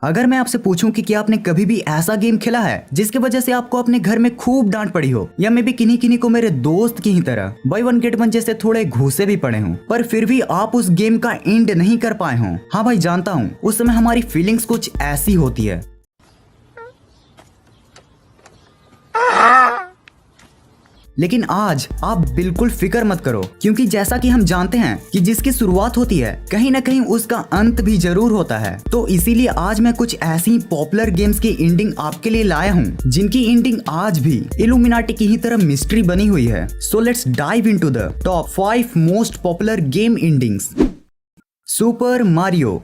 अगर मैं आपसे पूछूं कि क्या आपने कभी भी ऐसा गेम खेला है जिसकी वजह से आपको अपने घर में खूब डांट पड़ी हो, या मे भी किन्हीं किन्हीं को मेरे दोस्त की ही तरह बाय वन गेट वन जैसे थोड़े घूसे भी पड़े हों, पर फिर भी आप उस गेम का एंड नहीं कर पाए हों। हाँ भाई, जानता हूँ उस समय हमारी फीलिंग्स कुछ ऐसी होती है। लेकिन आज आप बिल्कुल फिक्र मत करो, क्योंकि जैसा कि हम जानते हैं कि जिसकी शुरुआत होती है कहीं ना कहीं उसका अंत भी जरूर होता है। तो इसीलिए आज मैं कुछ ऐसी पॉपुलर गेम्स की एंडिंग आपके लिए लाया हूँ जिनकी एंडिंग आज भी इल्यूमिनाटी की ही तरह मिस्ट्री बनी हुई है। So let's dive into the top 5 most popular game endings. Super Mario.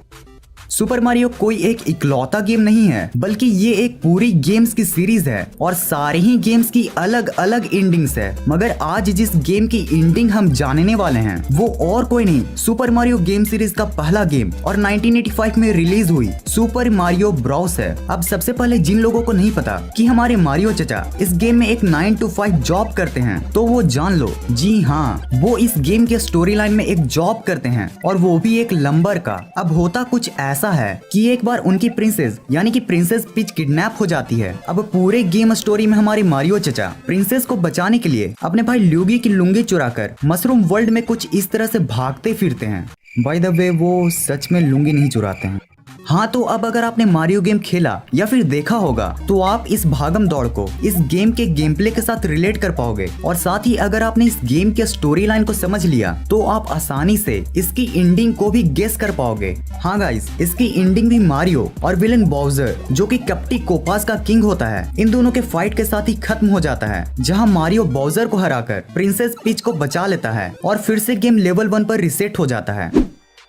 Super Mario कोई एक इकलौता गेम नहीं है, बल्कि ये एक पूरी गेम्स की सीरीज है और सारे ही गेम्स की अलग अलग एंडिंग्स है। मगर आज जिस गेम की एंडिंग हम जानने वाले हैं वो और कोई नहीं, सुपर मारियो गेम सीरीज का पहला गेम और 1985 में रिलीज हुई सुपर मारियो ब्रॉस है। अब सबसे पहले जिन लोगों को नहीं पता कि हमारे मारियो चचा इस गेम में एक 9 to 5 जॉब करते हैं, तो वो जान लो, जी हाँ, वो इस गेम के स्टोरी लाइन में एक जॉब करते हैं और वो भी एक लंबर का। अब होता कुछ ऐसा है कि एक बार उनकी प्रिंसेस यानी कि प्रिंसेस पीच किडनैप हो जाती है। अब पूरे गेम स्टोरी में हमारे मारियो चचा प्रिंसेस को बचाने के लिए अपने भाई ल्यूगी की लुंगी चुराकर मशरूम वर्ल्ड में कुछ इस तरह से भागते फिरते हैं। बाय द वे, वो सच में लुंगी नहीं चुराते हैं। हाँ, तो अब अगर आपने मारियो गेम खेला या फिर देखा होगा तो आप इस भागम दौड़ को इस गेम के गेम प्ले के साथ रिलेट कर पाओगे, और साथ ही अगर आपने इस गेम के स्टोरी लाइन को समझ लिया तो आप आसानी से इसकी एंडिंग को भी गेस कर पाओगे। हाँ गाइस, इसकी एंडिंग भी मारियो और विलन बाउजर, जो कि कप्टी कोपास का किंग होता है, इन दोनों के फाइट के साथ ही खत्म हो जाता है, जहाँ मारियो बाउजर को हराकर प्रिंसेस पीच को बचा लेता है और फिर से गेम लेवल 1 पर रिसेट हो जाता है।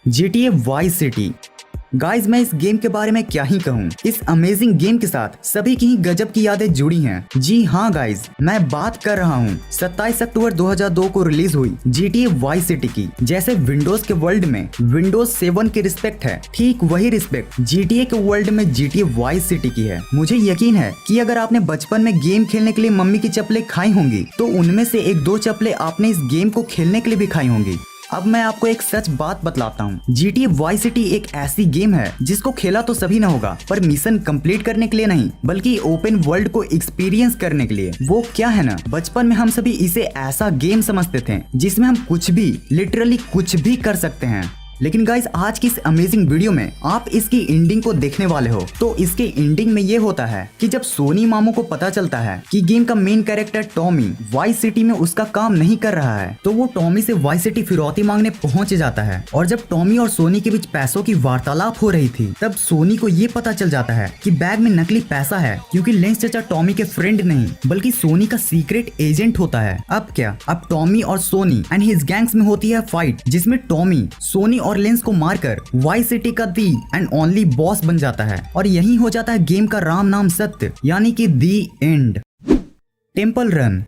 GTA vice city. गाइज, मैं इस गेम के बारे में क्या ही कहूँ, इस अमेजिंग गेम के साथ सभी की ही गजब की यादें जुड़ी हैं। जी हाँ गाइज, मैं बात कर रहा हूँ 27 अक्टूबर 2002 को रिलीज हुई GTA वाइस सिटी की। जैसे विंडोज के वर्ल्ड में विंडोज 7 की रिस्पेक्ट है, ठीक वही रिस्पेक्ट GTA के वर्ल्ड में GTA वाइस सिटी की है। मुझे यकीन है कि अगर आपने बचपन में गेम खेलने के लिए मम्मी की चप्पलें खाई होंगी तो उनमें से 1-2 चप्पलें आपने इस गेम को खेलने के लिए भी खाई होंगी। अब मैं आपको एक सच बात बतलाता हूँ, GTA वाइस सिटी एक ऐसी गेम है जिसको खेला तो सभी ना होगा, पर मिशन कंप्लीट करने के लिए नहीं, बल्कि ओपन वर्ल्ड को एक्सपीरियंस करने के लिए। वो क्या है ना, बचपन में हम सभी इसे ऐसा गेम समझते थे जिसमें हम कुछ भी, लिटरली कुछ भी कर सकते हैं। लेकिन गाइस, आज की इस अमेजिंग वीडियो में आप इसकी एंडिंग को देखने वाले हो। तो इसके एंडिंग में ये होता है कि जब सोनी मामू को पता चलता है कि गेम का main character Tommy vice city में उसका काम नहीं कर रहा है, तो वो टॉमी से वाइस सिटी फिरौती मांगने पहुंच जाता है। और जब टॉमी और सोनी के बीच पैसों की वार्तालाप हो रही थी, तब सोनी को ये पता चल जाता है कि बैग में नकली पैसा है, क्योंकि लेंस चचा टॉमी के फ्रेंड नहीं बल्कि सोनी का सीक्रेट एजेंट होता है। अब क्या, अब टॉमी और सोनी एंड हिज गैंग्स में होती है फाइट, जिसमें टॉमी सोनी और लेंस को मारकर वाइस सिटी का दी एंड ओनली बॉस बन जाता है, और यही हो जाता है गेम का राम नाम सत्य, यानी कि दी एंड। Temple run.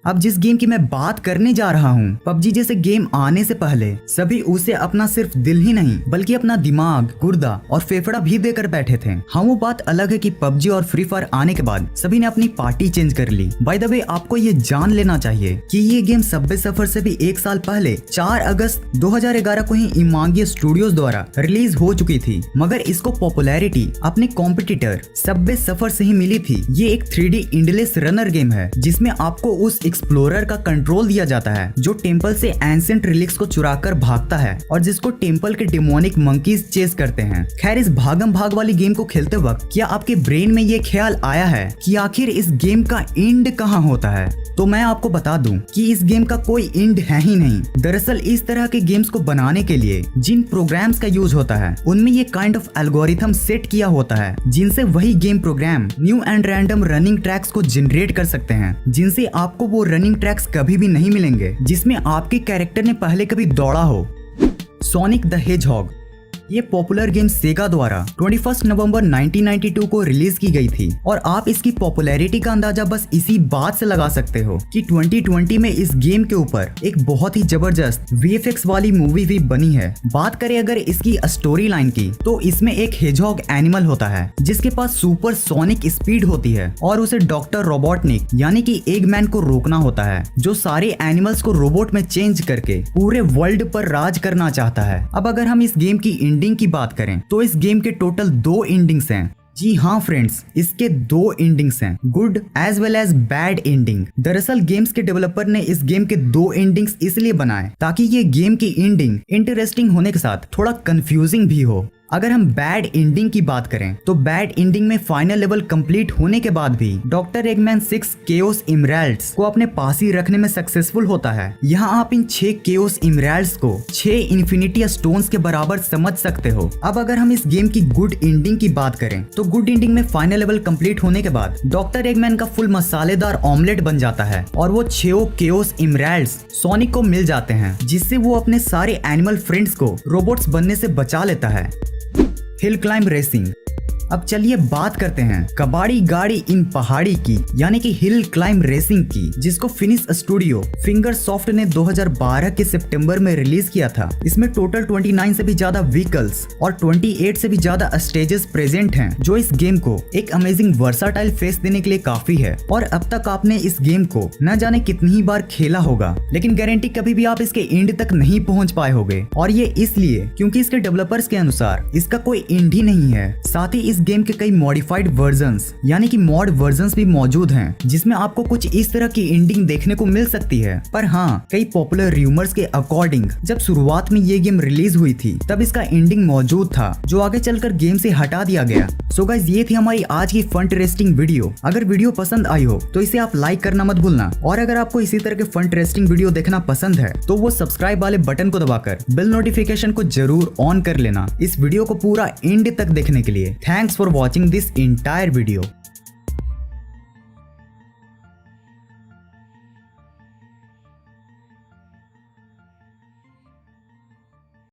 अब जिस गेम की मैं बात करने जा रहा हूँ, पबजी जैसे गेम आने से पहले सभी उसे अपना सिर्फ दिल ही नहीं बल्कि अपना दिमाग, गुर्दा और फेफड़ा भी देकर बैठे थे। हाँ, वो बात अलग है कि पबजी और फ्री फायर आने के बाद सभी ने अपनी पार्टी चेंज कर ली। बाय द वे, आपको ये जान लेना चाहिए कि ये गेम सबवे सफर से भी 1 साल पहले 4 अगस्त 2011 को ही इमांगी स्टूडियोज द्वारा रिलीज हो चुकी थी, मगर इसको पॉपुलैरिटी अपने कॉम्पिटिटर सबवे सफर से ही मिली थी। ये एक 3D एंडलेस रनर गेम है जिसमें आपको उस एक्सप्लोरर का कंट्रोल दिया जाता है जो टेंपल से एंशिएंट रिलिक्स को चुराकर भागता है और जिसको टेंपल के डेमोनिक मंकीज चेस करते हैं। खैर, इस भागम भाग वाली गेम को खेलते वक्त क्या आपके ब्रेन में ये ख्याल आया है कि आखिर इस गेम का एंड कहाँ होता है? तो मैं आपको बता दूं कि इस गेम का कोई एंड है ही नहीं। दरअसल इस तरह के गेम्स को बनाने के लिए जिन प्रोग्राम्स का यूज होता है उनमें ये काइंड ऑफ एल्गोरिथम सेट किया होता है, जिनसे वही game program new and random running tracks को जनरेट कर सकते हैं, जिनसे आपको वो रनिंग ट्रैक्स कभी भी नहीं मिलेंगे जिसमें आपके कैरेक्टर ने पहले कभी दौड़ा हो। Sonic the hedgehog. ये पॉपुलर गेम सेगा द्वारा 21 नवंबर 1992 को रिलीज की गई थी, और आप इसकी पॉपुलैरिटी का अंदाजा बस इसी बात से लगा सकते हो कि 2020 में इस गेम के ऊपर एक बहुत ही जबरदस्त VFX वाली मूवी भी बनी है। बात करें अगर इसकी स्टोरी लाइन की, तो इसमें एक हेजहॉग एनिमल होता है जिसके पास सुपर सोनिक स्पीड होती है और उसे डॉक्टर रोबोटनिक यानी कि एगमैन को रोकना होता है, जो सारे एनिमल्स को रोबोट में चेंज करके पूरे वर्ल्ड पर राज करना चाहता है। अब अगर हम इस गेम की एंडिंग की बात करें तो इस गेम के टोटल 2 एंडिंग्स हैं। जी हाँ फ्रेंड्स, इसके 2 एंडिंग्स हैं, good as well as bad ending. दरअसल गेम्स के डेवलपर ने इस गेम के 2 एंडिंग्स इसलिए बनाए ताकि ये गेम की एंडिंग इंटरेस्टिंग होने के साथ थोड़ा कंफ्यूजिंग भी हो। अगर हम बैड एंडिंग की बात करें तो बैड एंडिंग में फाइनल लेवल कंप्लीट होने के बाद भी डॉक्टर एगमैन 6 केओस इमराल्ड्स को अपने पास ही रखने में सक्सेसफुल होता है। यहाँ आप इन 6 केओस इमराल्ड्स को 6 इन्फिनिटी स्टोन्स के बराबर समझ सकते हो। अब अगर हम इस गेम की गुड एंडिंग की बात करें तो गुड एंडिंग में फाइनल लेवल कंप्लीट होने के बाद डॉक्टर एगमैन का फुल मसालेदार ऑमलेट बन जाता है और वो 6 केओस इमराल्ड्स सोनिक को मिल जाते हैं, जिससे वो अपने सारे एनिमल फ्रेंड्स को रोबोट्स बनने से बचा लेता है। Hill climb racing. अब चलिए बात करते हैं कबाड़ी गाड़ी इन पहाड़ी की, यानी कि हिल क्लाइंब रेसिंग की, जिसको फिनिश स्टूडियो फिंगर सॉफ्ट ने 2012 के सितंबर में रिलीज किया था। इसमें टोटल 29 से भी ज्यादा व्हीकल्स और 28 से भी ज्यादा स्टेजेस प्रेजेंट हैं, जो इस गेम को एक अमेजिंग वर्साटाइल फेस देने के लिए काफी है। और अब तक आपने इस गेम को न जाने कितनी ही बार खेला होगा, लेकिन गारंटी कभी भी आप इसके एंड तक नहीं पहुंच पाए होगे। और ये इसलिए क्योंकि इसके डेवलपर्स के अनुसार इसका कोई एंड ही नहीं है। साथ ही इस गेम के कई मॉडिफाइड वर्जन्स यानी कि मॉड वर्जन्स भी मौजूद हैं, जिसमें आपको कुछ इस तरह की एंडिंग देखने को मिल सकती है। पर हाँ, कई पॉपुलर रूमर्स के अकॉर्डिंग जब शुरुआत में ये गेम रिलीज हुई थी तब इसका एंडिंग मौजूद था, जो आगे चलकर गेम से हटा दिया गया। सो गाइस, ये थी हमारी आज की फन टेस्टिंग वीडियो। अगर वीडियो पसंद आई हो तो इसे आप लाइक करना मत भूलना, और अगर आपको इसी तरह के फन टेस्टिंग वीडियो देखना पसंद है तो वो सब्सक्राइब वाले बटन को दबाकर बेल नोटिफिकेशन को जरूर ऑन कर लेना इस वीडियो को पूरा एंड तक देखने के लिए। Thanks for watching this entire video।